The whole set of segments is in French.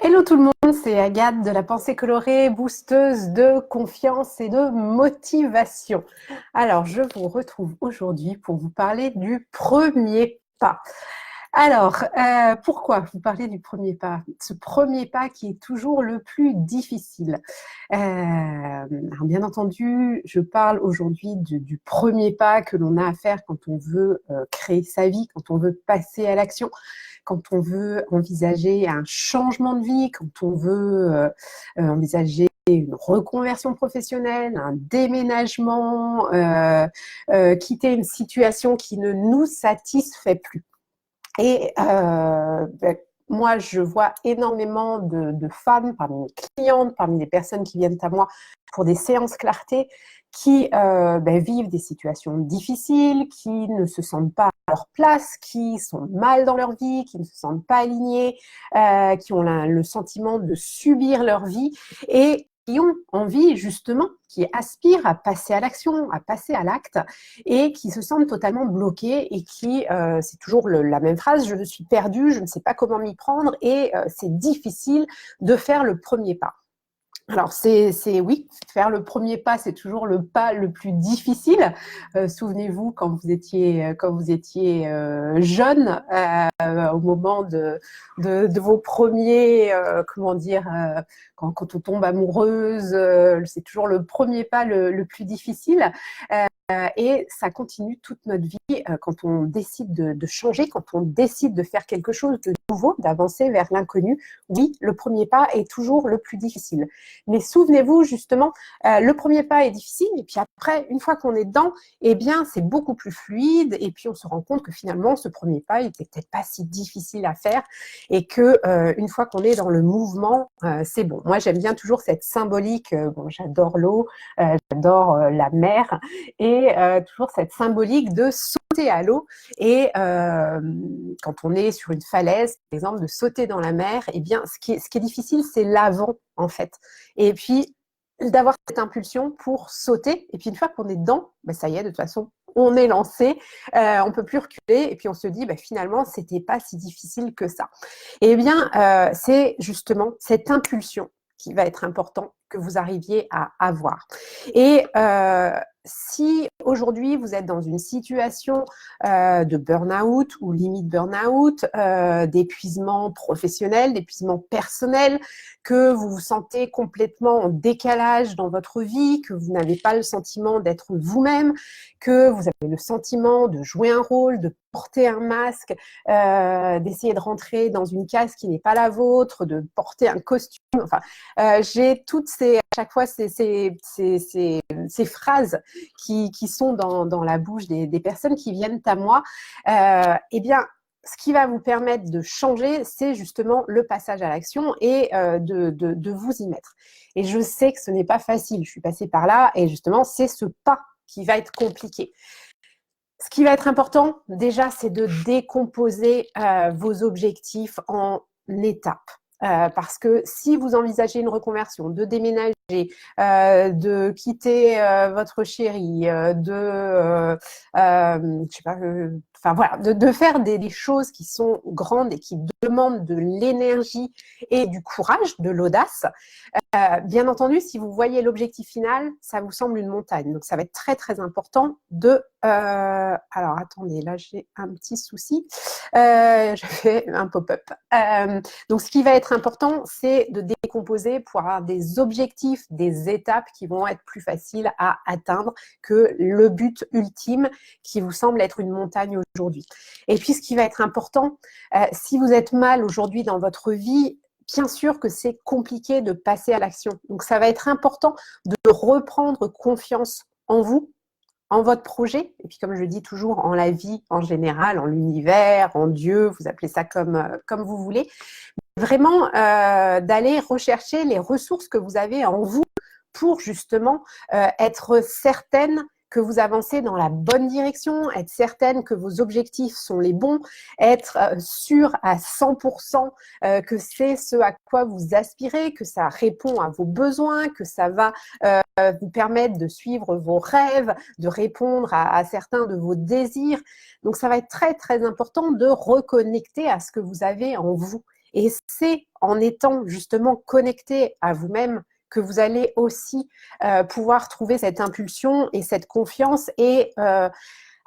Hello tout le monde, c'est Agathe de la pensée colorée, boosteuse de confiance et de motivation. Alors, je vous retrouve aujourd'hui pour vous parler du premier pas. Alors, pourquoi vous parlez du premier pas? Ce premier pas qui est toujours le plus difficile. Alors bien entendu, je parle aujourd'hui du premier pas que l'on a à faire quand on veut créer sa vie, quand on veut passer à l'action, quand on veut envisager un changement de vie, quand on veut envisager une reconversion professionnelle, un déménagement, quitter une situation qui ne nous satisfait plus. Et moi, je vois énormément de femmes parmi mes clientes, parmi les personnes qui viennent à moi pour des séances clarté, qui vivent des situations difficiles, qui ne se sentent pas à leur place, qui sont mal dans leur vie, qui ne se sentent pas alignés, qui ont le sentiment de subir leur vie et qui ont envie justement, qui aspirent à passer à l'action, à passer à l'acte et qui se sentent totalement bloqués et qui, c'est toujours la même phrase, je suis perdue, je ne sais pas comment m'y prendre et c'est difficile de faire le premier pas. Alors, oui, faire le premier pas, c'est toujours le pas le plus difficile. Souvenez-vous quand vous étiez jeune, au moment de vos premiers, comment dire, quand on tombe amoureuse, c'est toujours le premier pas le plus difficile. Et ça continue toute notre vie quand on décide de changer, quand on décide de faire quelque chose de nouveau, d'avancer vers l'inconnu. Oui, le premier pas est toujours le plus difficile. Mais souvenez-vous justement, le premier pas est difficile et puis après, une fois qu'on est dedans, eh bien, c'est beaucoup plus fluide et puis on se rend compte que finalement, ce premier pas, il n'était peut-être pas si difficile à faire et que une fois qu'on est dans le mouvement, c'est bon. Moi, j'aime bien toujours cette symbolique. Bon, j'adore l'eau, j'adore la mer et toujours cette symbolique de sauter à l'eau et quand on est sur une falaise, par exemple, de sauter dans la mer, eh bien, ce qui est difficile, c'est l'avant, en fait. Et puis, d'avoir cette impulsion pour sauter. Et puis, une fois qu'on est dedans, ben, ça y est, de toute façon, on est lancé, on peut plus reculer. Et puis, on se dit, ben, finalement, c'était pas si difficile que ça. Et bien, c'est justement cette impulsion qui va être important que vous arriviez à avoir. Et si aujourd'hui vous êtes dans une situation de burn-out ou limite burn-out, d'épuisement professionnel, d'épuisement personnel, que vous vous sentez complètement en décalage dans votre vie, que vous n'avez pas le sentiment d'être vous-même, que vous avez le sentiment de jouer un rôle, de porter un masque, d'essayer de rentrer dans une case qui n'est pas la vôtre, de porter un costume. Enfin, j'ai toutes à chaque fois ces phrases qui sont dans la bouche des personnes qui viennent à moi. Eh bien, ce qui va vous permettre de changer, c'est justement le passage à l'action et de vous y mettre. Et je sais que ce n'est pas facile. Je suis passée par là et justement, c'est ce pas qui va être compliqué. Ce qui va être important, déjà, c'est de décomposer vos objectifs en étapes. Parce que si vous envisagez une reconversion, de déménager, de quitter votre chéri, je sais pas, enfin voilà, de faire des choses qui sont grandes et qui demandent de l'énergie et du courage, de l'audace. Bien entendu, si vous voyez l'objectif final, ça vous semble une montagne. Donc, ça va être très, très important de... alors, attendez, là, j'ai un petit souci. Je fais un pop-up. Donc, ce qui va être important, c'est de décomposer pour avoir des objectifs, des étapes qui vont être plus faciles à atteindre que le but ultime qui vous semble être une montagne aujourd'hui. Et puis, ce qui va être important, si vous êtes mal aujourd'hui dans votre vie, bien sûr que c'est compliqué de passer à l'action. Donc, ça va être important de reprendre confiance en vous, en votre projet, et puis comme je dis toujours, en la vie en général, en l'univers, en Dieu, vous appelez ça comme vous voulez. Vraiment d'aller rechercher les ressources que vous avez en vous pour justement être certaine que vous avancez dans la bonne direction, être certaine que vos objectifs sont les bons, être sûr à 100% que c'est ce à quoi vous aspirez, que ça répond à vos besoins, que ça va vous permettre de suivre vos rêves, de répondre à certains de vos désirs. Donc, ça va être très, très important de reconnecter à ce que vous avez en vous. Et c'est en étant justement connecté à vous-même que vous allez aussi pouvoir trouver cette impulsion et cette confiance et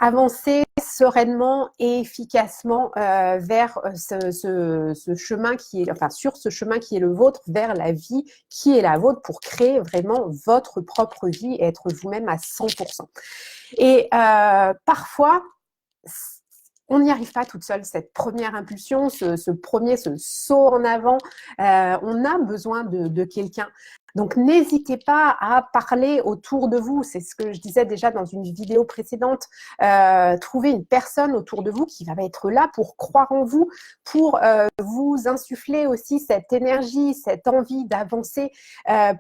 avancer sereinement et efficacement vers ce chemin qui est, enfin, sur ce chemin qui est le vôtre, vers la vie qui est la vôtre pour créer vraiment votre propre vie et être vous-même à 100%. Et parfois, on n'y arrive pas toute seule, cette première impulsion, ce premier, ce saut en avant, on a besoin de quelqu'un. Donc, n'hésitez pas à parler autour de vous. C'est ce que je disais déjà dans une vidéo précédente. Trouvez une personne autour de vous qui va être là pour croire en vous, pour vous insuffler aussi cette énergie, cette envie d'avancer,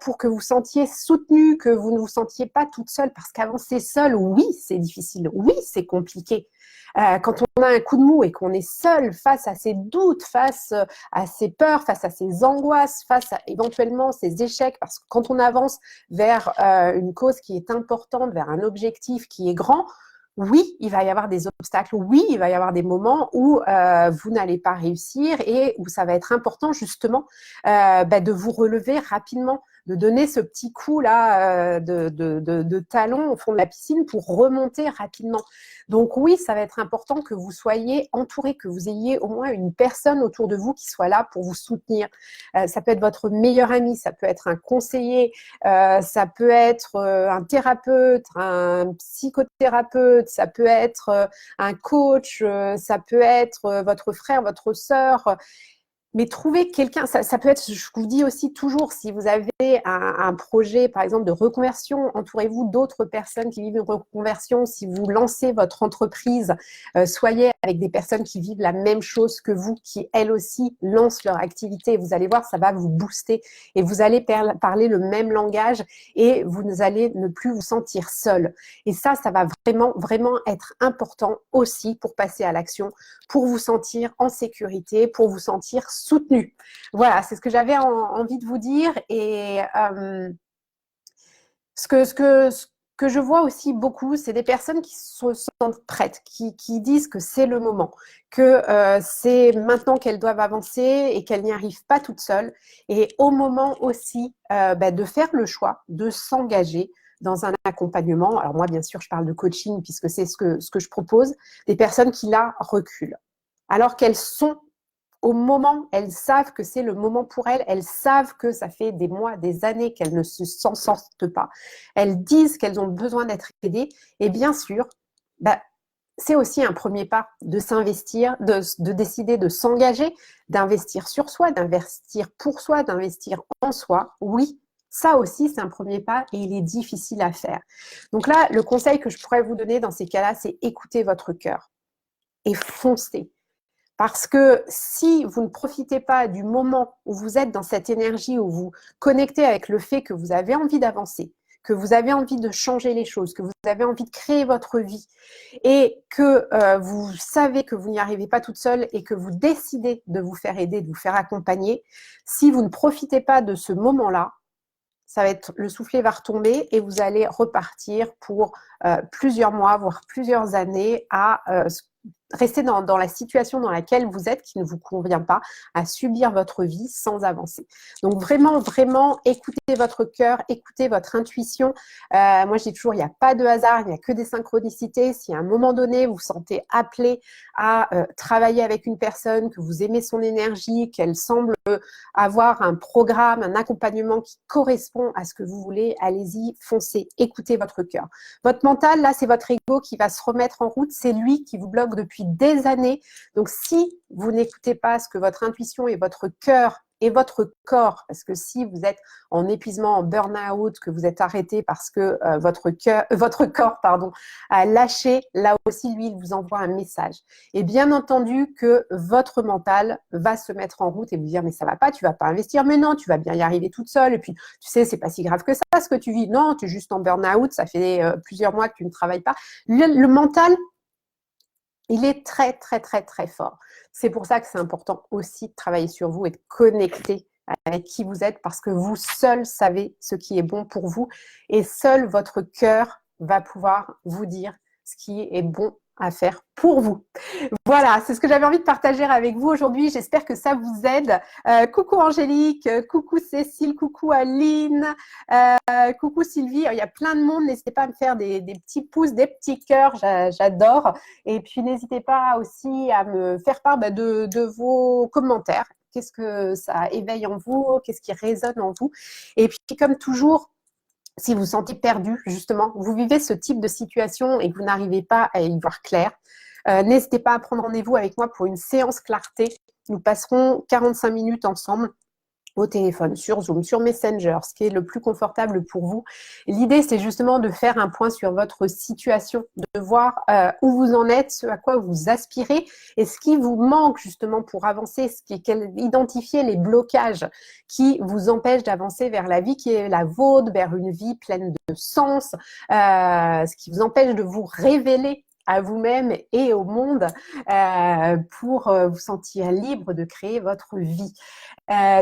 pour que vous sentiez soutenu, que vous ne vous sentiez pas toute seule. Parce qu'avancer seule, oui, c'est difficile. Oui, c'est compliqué. Quand on a un coup de mou et qu'on est seul face à ses doutes, face à ses peurs, face à ses angoisses, face à éventuellement ses échecs, parce que quand on avance vers une cause qui est importante, vers un objectif qui est grand, oui, il va y avoir des obstacles, oui, il va y avoir des moments où vous n'allez pas réussir et où ça va être important justement de vous relever rapidement, de donner ce petit coup là de talon au fond de la piscine pour remonter rapidement. Donc oui, ça va être important que vous soyez entouré, que vous ayez au moins une personne autour de vous qui soit là pour vous soutenir. Ça peut être votre meilleur ami, ça peut être un conseiller, ça peut être un thérapeute, un psychothérapeute, ça peut être un coach, ça peut être votre frère, votre sœur. Mais trouver quelqu'un, ça peut être, je vous dis aussi toujours, si vous avez un projet, par exemple, de reconversion, entourez-vous d'autres personnes qui vivent une reconversion. Si vous lancez votre entreprise, soyez avec des personnes qui vivent la même chose que vous, qui elles aussi lancent leur activité. Vous allez voir, ça va vous booster et vous allez parler le même langage et vous allez ne plus vous sentir seul. Et ça va vraiment, vraiment être important aussi pour passer à l'action, pour vous sentir en sécurité, pour vous sentir soutenu. Voilà, c'est ce que j'avais envie de vous dire. Et ce que je vois aussi beaucoup, c'est des personnes qui se sentent prêtes, qui disent que c'est le moment, que c'est maintenant qu'elles doivent avancer et qu'elles n'y arrivent pas toutes seules. Et au moment aussi de faire le choix, de s'engager dans un accompagnement. Alors moi, bien sûr, je parle de coaching puisque c'est ce que je propose, des personnes qui là reculent. Alors qu'elles sont au moment, elles savent que c'est le moment pour elles, elles savent que ça fait des mois, des années qu'elles ne s'en sortent pas. Elles disent qu'elles ont besoin d'être aidées et bien sûr, c'est aussi un premier pas de s'investir, de décider de s'engager, d'investir sur soi, d'investir pour soi, d'investir en soi. Oui, ça aussi, c'est un premier pas et il est difficile à faire. Donc là, le conseil que je pourrais vous donner dans ces cas-là, c'est écouter votre cœur et foncez. Parce que si vous ne profitez pas du moment où vous êtes dans cette énergie, où vous connectez avec le fait que vous avez envie d'avancer, que vous avez envie de changer les choses, que vous avez envie de créer votre vie et que vous savez que vous n'y arrivez pas toute seule et que vous décidez de vous faire aider, de vous faire accompagner, si vous ne profitez pas de ce moment-là, ça va être, le soufflet va retomber et vous allez repartir pour plusieurs mois, voire plusieurs années à rester dans la situation dans laquelle vous êtes, qui ne vous convient pas, à subir votre vie sans avancer. Donc vraiment, vraiment, écoutez votre cœur, écoutez votre intuition. Moi, je dis toujours, il n'y a pas de hasard, il n'y a que des synchronicités. Si à un moment donné, vous vous sentez appelé à travailler avec une personne, que vous aimez son énergie, qu'elle semble avoir un programme, un accompagnement qui correspond à ce que vous voulez, allez-y, foncez, écoutez votre cœur. Votre mental, là, c'est votre ego qui va se remettre en route, c'est lui qui vous bloque depuis des années. Donc, si vous n'écoutez pas ce que votre intuition et votre cœur et votre corps, parce que si vous êtes en épuisement, en burn-out, que vous êtes arrêté parce que votre corps a lâché, là aussi, lui, il vous envoie un message. Et bien entendu que votre mental va se mettre en route et vous dire, mais ça va pas, tu vas pas investir, mais non, tu vas bien y arriver toute seule. Et puis, tu sais, c'est pas si grave que ça, ce que tu vis. Non, tu es juste en burn-out, ça fait plusieurs mois que tu ne travailles pas. Le mental, il est très, très, très, très fort. C'est pour ça que c'est important aussi de travailler sur vous et de connecter avec qui vous êtes parce que vous seul savez ce qui est bon pour vous et seul votre cœur va pouvoir vous dire ce qui est bon à faire pour vous. Voilà, c'est ce que j'avais envie de partager avec vous aujourd'hui. J'espère que ça vous aide. Coucou Angélique, coucou Cécile, coucou Aline, coucou Sylvie. Il y a plein de monde. N'hésitez pas à me faire des petits pouces, des petits cœurs. J'adore. Et puis, n'hésitez pas aussi à me faire part de vos commentaires. Qu'est-ce que ça éveille en vous? Qu'est-ce qui résonne en vous? Et puis, comme toujours, si vous vous sentez perdu, justement, vous vivez ce type de situation et que vous n'arrivez pas à y voir clair, n'hésitez pas à prendre rendez-vous avec moi pour une séance clarté. Nous passerons 45 minutes ensemble au téléphone, sur Zoom, sur Messenger, ce qui est le plus confortable pour vous. L'idée, c'est justement de faire un point sur votre situation, de voir où vous en êtes, ce à quoi vous aspirez et ce qui vous manque justement pour avancer, identifier les blocages qui vous empêchent d'avancer vers la vie qui est la vôtre, vers une vie pleine de sens, ce qui vous empêche de vous révéler à vous-même et au monde pour vous sentir libre de créer votre vie.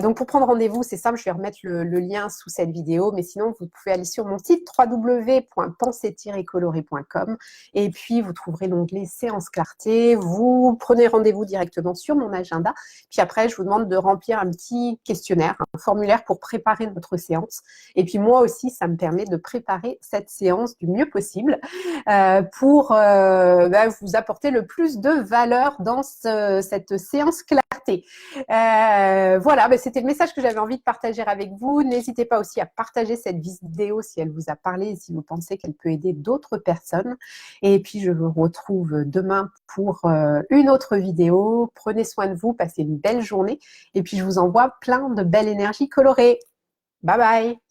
Donc, pour prendre rendez-vous, c'est simple, je vais remettre le lien sous cette vidéo, mais sinon, vous pouvez aller sur mon site www.penser-coloré.com et puis vous trouverez l'onglet séance clarté. Vous prenez rendez-vous directement sur mon agenda. Puis après, je vous demande de remplir un petit questionnaire, un formulaire pour préparer notre séance. Et puis moi aussi, ça me permet de préparer cette séance du mieux possible pour vous apporter le plus de valeur dans cette séance clarté. Voilà, c'était le message que j'avais envie de partager avec vous. N'hésitez pas aussi à partager cette vidéo si elle vous a parlé et si vous pensez qu'elle peut aider d'autres personnes. Et puis, je vous retrouve demain pour une autre vidéo. Prenez soin de vous, passez une belle journée. Et puis, je vous envoie plein de belles énergies colorées. Bye bye!